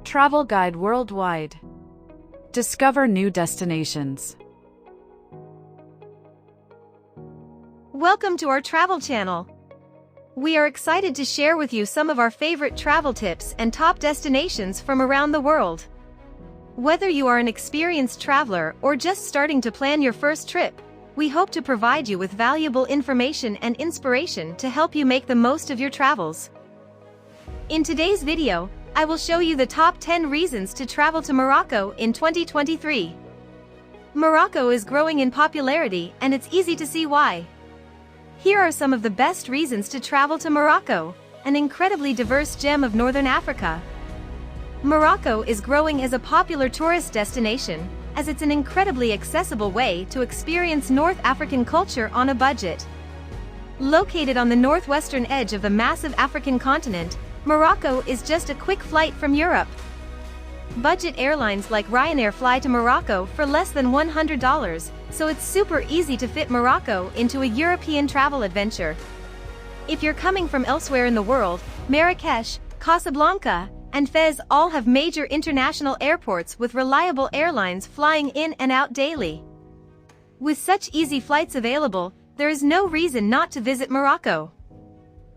Travel guide worldwide. Discover new destinations. Welcome to our travel channel. We are excited to share with you some of our favorite travel tips and top destinations from around the world. Whether you are an experienced traveler or just starting to plan your first trip, we hope to provide you with valuable information and inspiration to help you make the most of your travels. In today's video, I will show you the top 10 reasons to travel to Morocco in 2023. Morocco is growing in popularity, and it's easy to see why. Here are some of the best reasons to travel to Morocco, an incredibly diverse gem of northern Africa. Morocco is growing as a popular tourist destination, as it's an incredibly accessible way to experience North African culture on a budget. Located on the northwestern edge of the massive African continent, Morocco is just a quick flight from Europe. Budget airlines like Ryanair fly to Morocco for less than $100, so it's super easy to fit Morocco into a European travel adventure. If you're coming from elsewhere in the world, Marrakesh, Casablanca, and Fez all have major international airports with reliable airlines flying in and out daily. With such easy flights available, there is no reason not to visit Morocco.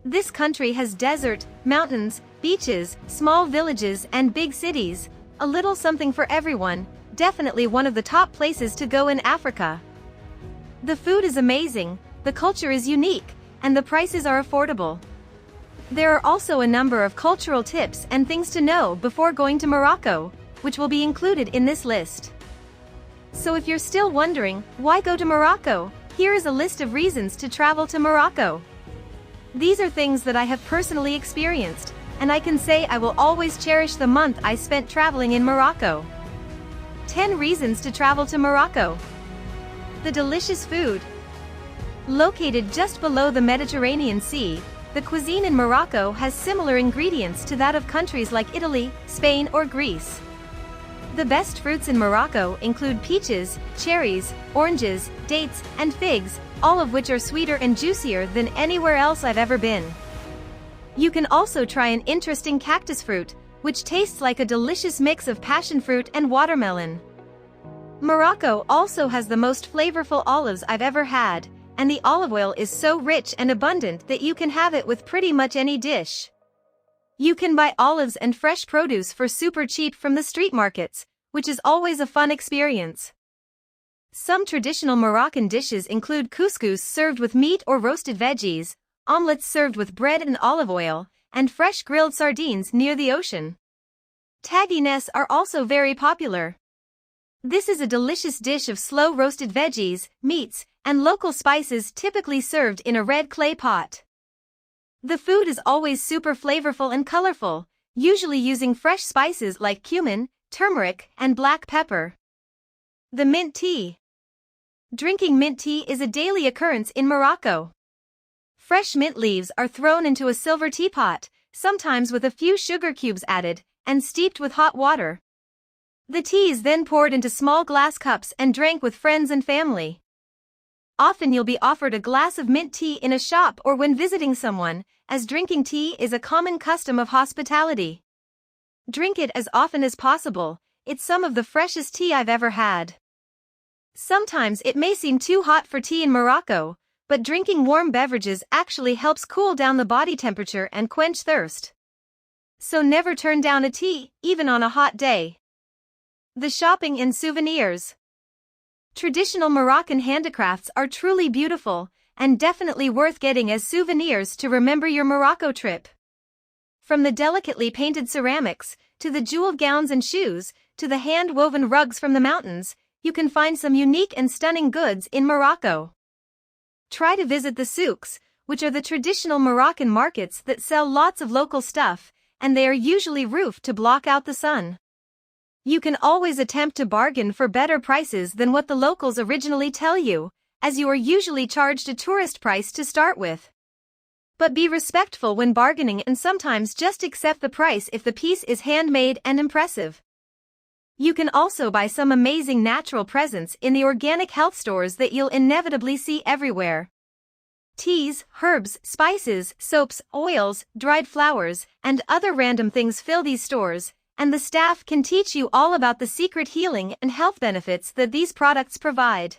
This country has desert, mountains, beaches, small villages, and big cities, a little something for everyone, definitely one of the top places to go in Africa. The food is amazing, the culture is unique, and the prices are affordable. There are also a number of cultural tips and things to know before going to Morocco, which will be included in this list. So if you're still wondering, why go to Morocco? Here is a list of reasons to travel to Morocco. These are things that I have personally experienced, and I can say I will always cherish the month I spent traveling in Morocco. 10 reasons to travel to Morocco. The delicious food. Located just below the Mediterranean Sea, the cuisine in Morocco has similar ingredients to that of countries like Italy, Spain, or Greece. The best fruits in Morocco include peaches, cherries, oranges, dates, and figs, all of which are sweeter and juicier than anywhere else I've ever been. You can also try an interesting cactus fruit, which tastes like a delicious mix of passion fruit and watermelon. Morocco also has the most flavorful olives I've ever had, and the olive oil is so rich and abundant that you can have it with pretty much any dish. You can buy olives and fresh produce for super cheap from the street markets, which is always a fun experience. Some traditional Moroccan dishes include couscous served with meat or roasted veggies, omelets served with bread and olive oil, and fresh grilled sardines near the ocean. Tagines are also very popular. This is a delicious dish of slow-roasted veggies, meats, and local spices typically served in a red clay pot. The food is always super flavorful and colorful, usually using fresh spices like cumin, turmeric, and black pepper. The mint tea. Drinking mint tea is a daily occurrence in Morocco. Fresh mint leaves are thrown into a silver teapot, sometimes with a few sugar cubes added, and steeped with hot water. The tea is then poured into small glass cups and drank with friends and family. Often you'll be offered a glass of mint tea in a shop or when visiting someone, as drinking tea is a common custom of hospitality. Drink it as often as possible, it's some of the freshest tea I've ever had. Sometimes it may seem too hot for tea in Morocco, but drinking warm beverages actually helps cool down the body temperature and quench thirst. So never turn down a tea, even on a hot day. The shopping and souvenirs. Traditional Moroccan handicrafts are truly beautiful, and definitely worth getting as souvenirs to remember your Morocco trip. From the delicately painted ceramics, to the jeweled gowns and shoes, to the hand-woven rugs from the mountains, you can find some unique and stunning goods in Morocco. Try to visit the souks, which are the traditional Moroccan markets that sell lots of local stuff, and they are usually roofed to block out the sun. You can always attempt to bargain for better prices than what the locals originally tell you, as you are usually charged a tourist price to start with. But be respectful when bargaining and sometimes just accept the price if the piece is handmade and impressive. You can also buy some amazing natural presents in the organic health stores that you'll inevitably see everywhere. Teas, herbs, spices, soaps, oils, dried flowers, and other random things fill these stores, and the staff can teach you all about the secret healing and health benefits that these products provide.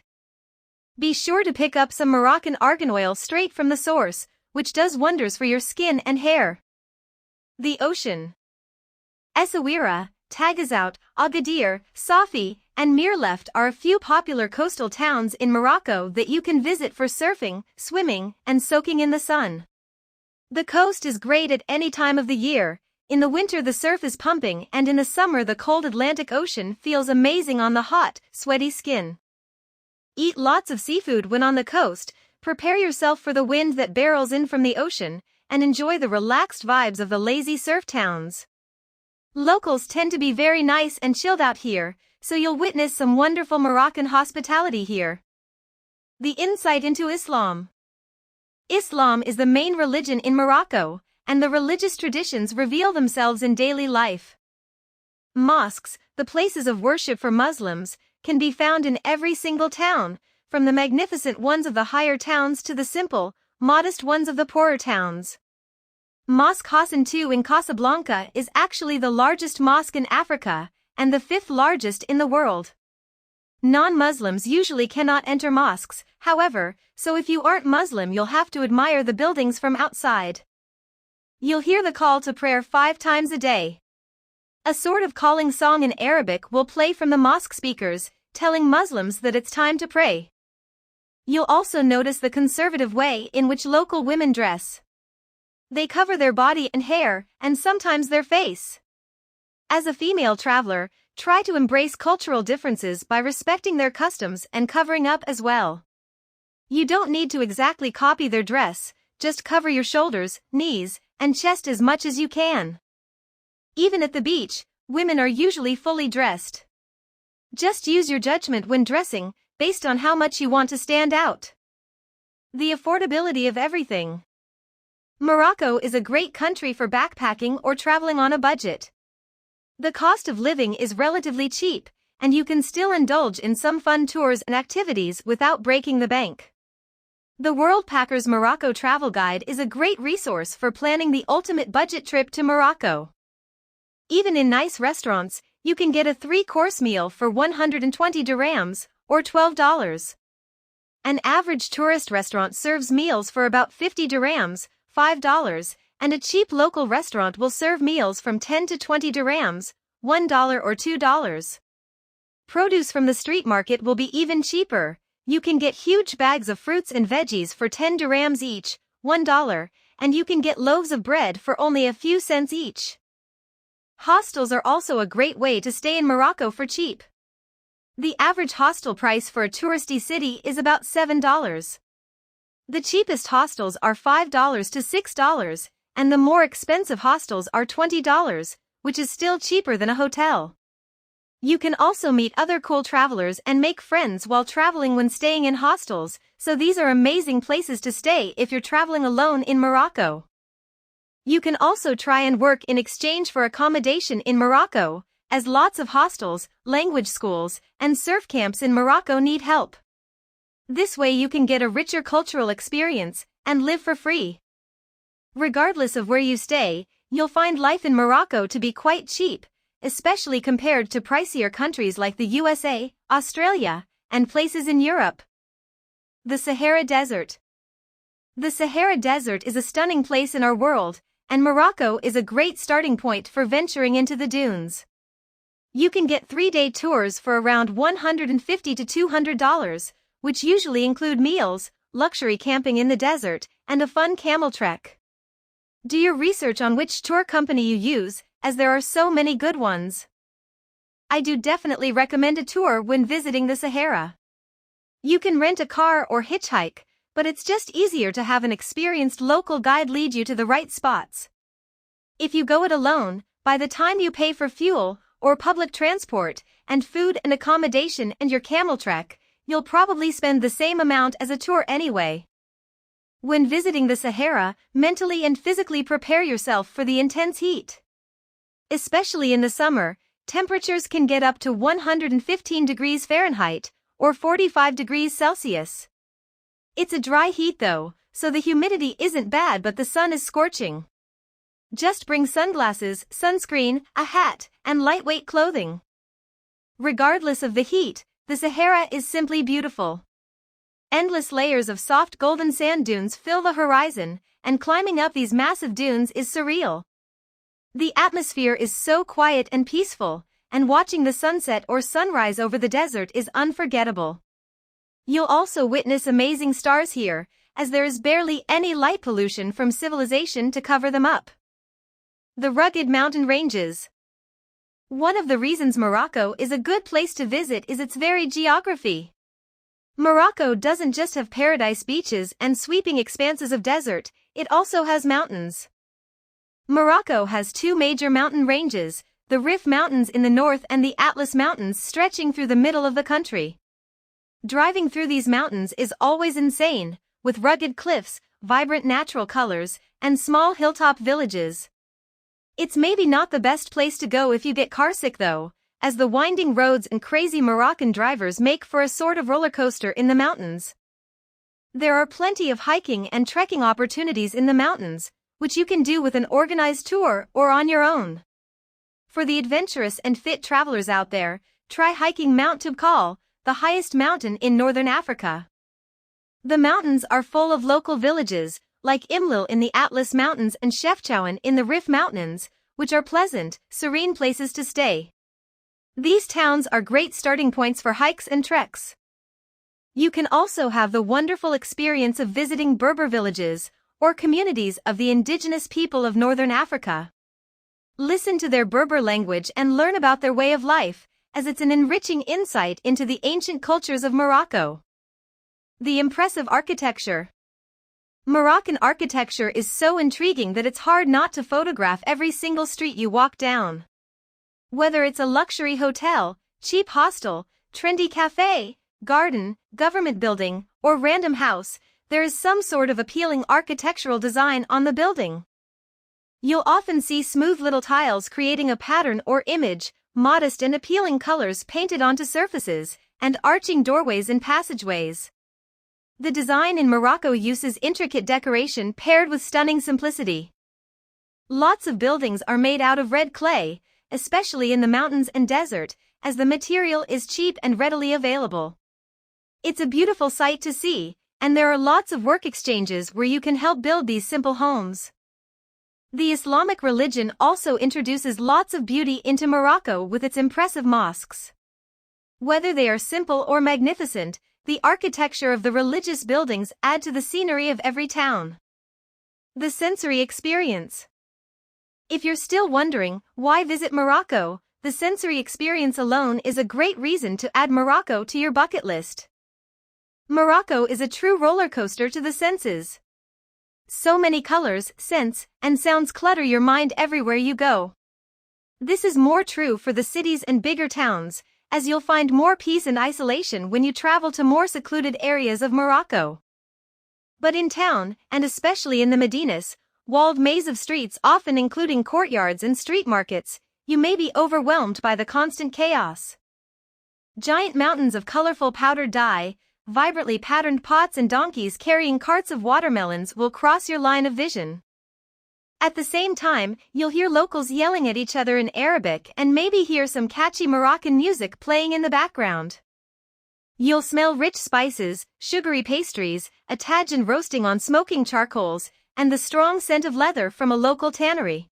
Be sure to pick up some Moroccan argan oil straight from the source, which does wonders for your skin and hair. The ocean. Essaouira, Tagazout, Agadir, Safi, and Mirleft are a few popular coastal towns in Morocco that you can visit for surfing, swimming, and soaking in the sun. The coast is great at any time of the year. In the winter the surf is pumping, and in the summer the cold Atlantic Ocean feels amazing on the hot, sweaty skin. Eat lots of seafood when on the coast, prepare yourself for the wind that barrels in from the ocean, and enjoy the relaxed vibes of the lazy surf towns. Locals tend to be very nice and chilled out here, so you'll witness some wonderful Moroccan hospitality here. The insight into Islam. Islam is the main religion in Morocco, and the religious traditions reveal themselves in daily life. Mosques, the places of worship for Muslims, can be found in every single town, from the magnificent ones of the higher towns to the simple, modest ones of the poorer towns. Mosque Hassan II in Casablanca is actually the largest mosque in Africa, and the 5th largest in the world. Non-Muslims usually cannot enter mosques, however, so if you aren't Muslim you'll have to admire the buildings from outside. You'll hear the call to prayer 5 times a day. A sort of calling song in Arabic will play from the mosque speakers, telling Muslims that it's time to pray. You'll also notice the conservative way in which local women dress. They cover their body and hair, and sometimes their face. As a female traveler, try to embrace cultural differences by respecting their customs and covering up as well. You don't need to exactly copy their dress, just cover your shoulders, knees, and chest as much as you can. Even at the beach, women are usually fully dressed. Just use your judgment when dressing, based on how much you want to stand out. The affordability of everything. Morocco is a great country for backpacking or traveling on a budget. The cost of living is relatively cheap, and you can still indulge in some fun tours and activities without breaking the bank. The Worldpacker's Morocco Travel Guide is a great resource for planning the ultimate budget trip to Morocco. Even in nice restaurants, you can get a 3-course meal for 120 dirhams, or $12. An average tourist restaurant serves meals for about 50 dirhams, $5, and a cheap local restaurant will serve meals from 10 to 20 dirhams, $1 or $2. Produce from the street market will be even cheaper. You can get huge bags of fruits and veggies for 10 dirhams each, $1, and you can get loaves of bread for only a few cents each. Hostels are also a great way to stay in Morocco for cheap. The average hostel price for a touristy city is about $7. The cheapest hostels are $5 to $6, and the more expensive hostels are $20, which is still cheaper than a hotel. You can also meet other cool travelers and make friends while traveling when staying in hostels, so these are amazing places to stay if you're traveling alone in Morocco. You can also try and work in exchange for accommodation in Morocco, as lots of hostels, language schools, and surf camps in Morocco need help. This way you can get a richer cultural experience and live for free. Regardless of where you stay, you'll find life in Morocco to be quite cheap, especially compared to pricier countries like the USA, Australia, and places in Europe. The Sahara Desert. The Sahara Desert is a stunning place in our world, and Morocco is a great starting point for venturing into the dunes. You can get 3-day tours for around $150 to $200, which usually include meals, luxury camping in the desert, and a fun camel trek. Do your research on which tour company you use, as there are so many good ones. I do definitely recommend a tour when visiting the Sahara. You can rent a car or hitchhike, but it's just easier to have an experienced local guide lead you to the right spots. If you go it alone, by the time you pay for fuel, or public transport, and food and accommodation and your camel trek, you'll probably spend the same amount as a tour anyway. When visiting the Sahara, mentally and physically prepare yourself for the intense heat. Especially in the summer, temperatures can get up to 115 degrees Fahrenheit, or 45 degrees Celsius. It's a dry heat though, so the humidity isn't bad but the sun is scorching. Just bring sunglasses, sunscreen, a hat, and lightweight clothing. Regardless of the heat, the Sahara is simply beautiful. Endless layers of soft golden sand dunes fill the horizon, and climbing up these massive dunes is surreal. The atmosphere is so quiet and peaceful, and watching the sunset or sunrise over the desert is unforgettable. You'll also witness amazing stars here, as there is barely any light pollution from civilization to cover them up. The rugged mountain ranges. One of the reasons Morocco is a good place to visit is its varied geography. Morocco doesn't just have paradise beaches and sweeping expanses of desert, it also has mountains. Morocco has two major mountain ranges, the Rif Mountains in the north and the Atlas Mountains stretching through the middle of the country. Driving through these mountains is always insane, with rugged cliffs, vibrant natural colors, and small hilltop villages. It's maybe not the best place to go if you get carsick though, as the winding roads and crazy Moroccan drivers make for a sort of roller coaster in the mountains. There are plenty of hiking and trekking opportunities in the mountains, which you can do with an organized tour or on your own. For the adventurous and fit travelers out there, try hiking Mount Toubkal, the highest mountain in northern Africa. The mountains are full of local villages, like Imlil in the Atlas Mountains and Chefchaouen in the Rif Mountains, which are pleasant, serene places to stay. These towns are great starting points for hikes and treks. You can also have the wonderful experience of visiting Berber villages, or communities of the indigenous people of northern Africa. Listen to their Berber language and learn about their way of life, as it's an enriching insight into the ancient cultures of Morocco. The impressive architecture. Moroccan architecture is so intriguing that it's hard not to photograph every single street you walk down. Whether it's a luxury hotel, cheap hostel, trendy cafe, garden, government building, or random house, there is some sort of appealing architectural design on the building. You'll often see smooth little tiles creating a pattern or image, modest and appealing colors painted onto surfaces, and arching doorways and passageways. The design in Morocco uses intricate decoration paired with stunning simplicity. Lots of buildings are made out of red clay, especially in the mountains and desert, as the material is cheap and readily available. It's a beautiful sight to see, and there are lots of work exchanges where you can help build these simple homes. The Islamic religion also introduces lots of beauty into Morocco with its impressive mosques. Whether they are simple or magnificent, the architecture of the religious buildings add to the scenery of every town. The sensory experience. If you're still wondering, why visit Morocco, the sensory experience alone is a great reason to add Morocco to your bucket list. Morocco is a true roller coaster to the senses. So many colors, scents, and sounds clutter your mind everywhere you go. This is more true for the cities and bigger towns, as you'll find more peace and isolation when you travel to more secluded areas of Morocco. But in town, and especially in the Medinas, walled maze of streets often including courtyards and street markets, you may be overwhelmed by the constant chaos. Giant mountains of colorful powdered dye, vibrantly patterned pots and donkeys carrying carts of watermelons will cross your line of vision. At the same time, you'll hear locals yelling at each other in Arabic and maybe hear some catchy Moroccan music playing in the background. You'll smell rich spices, sugary pastries, a tagine roasting on smoking charcoals, and the strong scent of leather from a local tannery.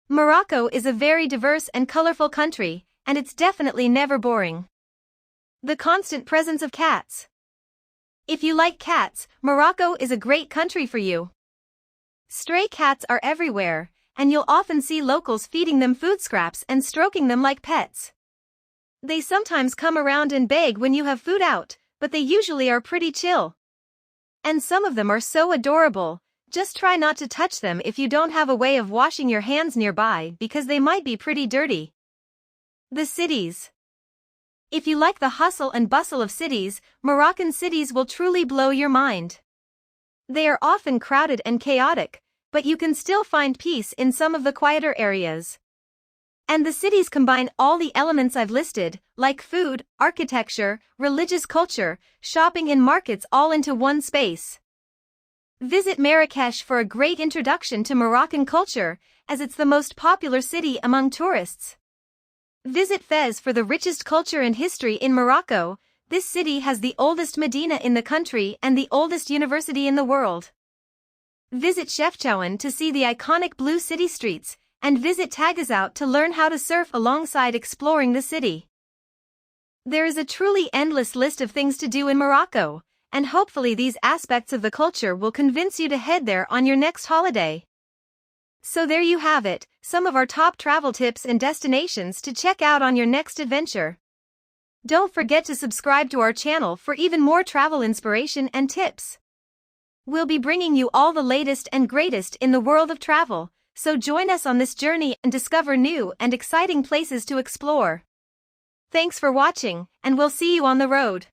Morocco is a very diverse and colorful country, and it's definitely never boring. The constant presence of cats. If you like cats, Morocco is a great country for you. Stray cats are everywhere, and you'll often see locals feeding them food scraps and stroking them like pets. They sometimes come around and beg when you have food out, but they usually are pretty chill. And some of them are so adorable, just try not to touch them if you don't have a way of washing your hands nearby because they might be pretty dirty. The cities. If you like the hustle and bustle of cities, Moroccan cities will truly blow your mind. They are often crowded and chaotic, but you can still find peace in some of the quieter areas. And the cities combine all the elements I've listed, like food, architecture, religious culture, shopping and markets all into one space. Visit Marrakesh for a great introduction to Moroccan culture, as it's the most popular city among tourists. Visit Fez for the richest culture and history in Morocco. This city has the oldest Medina in the country and the oldest university in the world. Visit Chefchaouen to see the iconic blue city streets, and visit Tagazout to learn how to surf alongside exploring the city. There is a truly endless list of things to do in Morocco, and hopefully these aspects of the culture will convince you to head there on your next holiday. So there you have it, some of our top travel tips and destinations to check out on your next adventure. Don't forget to subscribe to our channel for even more travel inspiration and tips. We'll be bringing you all the latest and greatest in the world of travel, so join us on this journey and discover new and exciting places to explore. Thanks for watching, and we'll see you on the road.